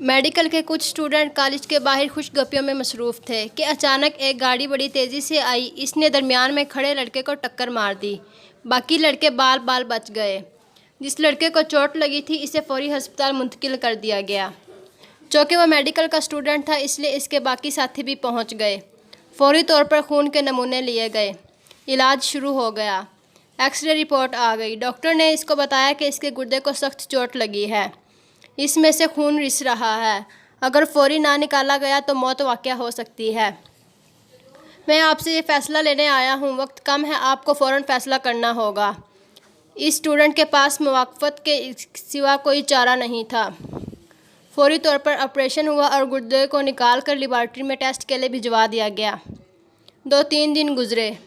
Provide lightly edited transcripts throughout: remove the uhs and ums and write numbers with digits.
Medical के कुछ student college के बाहर खुशगपियों में मसरूफ़ थे कि अचानक एक गाड़ी बड़ी तेज़ी से आई। इसने दरमियान में खड़े लड़के को टक्कर मार दी। बाकी लड़के बाल बाल बच गए। जिस लड़के को चोट लगी थी इसे फौरी अस्पताल मुंतकिल कर दिया गया। चूँकि वह मेडिकल का स्टूडेंट था इसलिए इसके बाकी साथी भी पहुंच गए। फौरी तौर पर खून के नमूने लिए गए। इलाज शुरू हो गया। एक्सरे रिपोर्ट आ गई। डॉक्टर ने इसको बताया कि इसके गुर्दे को सख्त चोट लगी है, इसमें से खून रिस रहा है। अगर फौरी ना निकाला गया तो मौत वाक़या हो सकती है। मैं आपसे ये फ़ैसला लेने आया हूँ, वक्त कम है, आपको फ़ौरन फ़ैसला करना होगा। इस स्टूडेंट के पास मुवाफ़क़त के सिवा कोई चारा नहीं था। फौरी तौर पर ऑपरेशन हुआ और गुर्दे को निकाल कर लेबॉरेटरी में टेस्ट के लिए भिजवा दिया गया। 2-3 दिन गुजरे।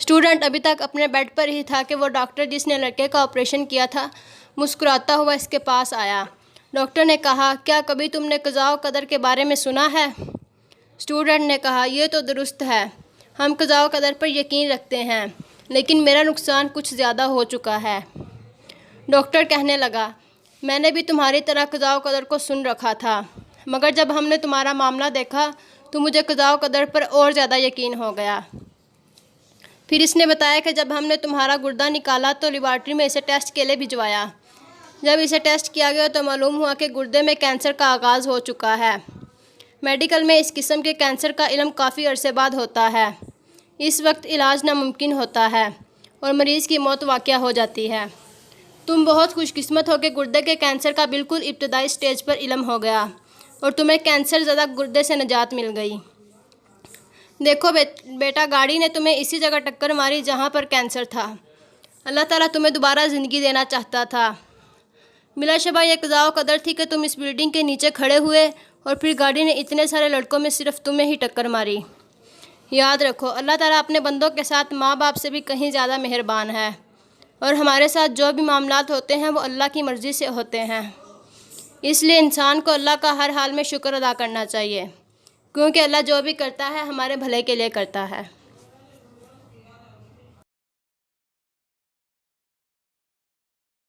स्टूडेंट अभी तक अपने बेड पर ही था कि वो डॉक्टर जिसने लड़के का ऑपरेशन किया था मुस्कुराता हुआ इसके पास आया। डॉक्टर ने कहा, क्या कभी तुमने क़ज़ा व क़दर के बारे में सुना है? स्टूडेंट ने कहा, यह तो दुरुस्त है, हम क़ज़ा व क़दर पर यकीन रखते हैं, लेकिन मेरा नुकसान कुछ ज़्यादा हो चुका है। डॉक्टर कहने लगा, मैंने भी तुम्हारी तरह क़ज़ा व क़दर को सुन रखा था, मगर जब हमने तुम्हारा मामला देखा तो मुझे क़ज़ा व क़दर पर और ज़्यादा यकीन हो गया। फिर इसने बताया कि जब हमने तुम्हारा गुर्दा निकाला तो लेबॉरेटरी में इसे टेस्ट के लिए भिजवाया। जब इसे टेस्ट किया गया तो मालूम हुआ कि गुर्दे में कैंसर का आगाज़ हो चुका है। मेडिकल में इस किस्म के कैंसर का इल्म काफ़ी अरसे बाद होता है। इस वक्त इलाज नामुमकिन होता है और मरीज़ की मौत वाक़या हो जाती है। तुम बहुत खुशकिस्मत हो कि गुर्दे के कैंसर का बिल्कुल इब्तदाई स्टेज पर इल्म हो गया और तुम्हें कैंसर ज़दा गुर्दे से निजात मिल गई। देखो बेटा, गाड़ी ने तुम्हें इसी जगह टक्कर मारी जहाँ पर कैंसर था। अल्लाह ताला तुम्हें दोबारा ज़िंदगी देना चाहता था। बिलाशुबा ये क़ज़ा व क़दर थी कि तुम इस बिल्डिंग के नीचे खड़े हुए और फिर गाड़ी ने इतने सारे लड़कों में सिर्फ तुम्हें ही टक्कर मारी। याद रखो, अल्लाह ताला अपने बंदों के साथ माँ बाप से भी कहीं ज़्यादा मेहरबान है और हमारे साथ जो भी मामलात होते हैं वो अल्लाह की मर्ज़ी से होते हैं। इसलिए इंसान को अल्लाह का हर हाल में शुक्र अदा करना चाहिए, क्योंकि अल्लाह जो भी करता है हमारे भले के लिए करता है।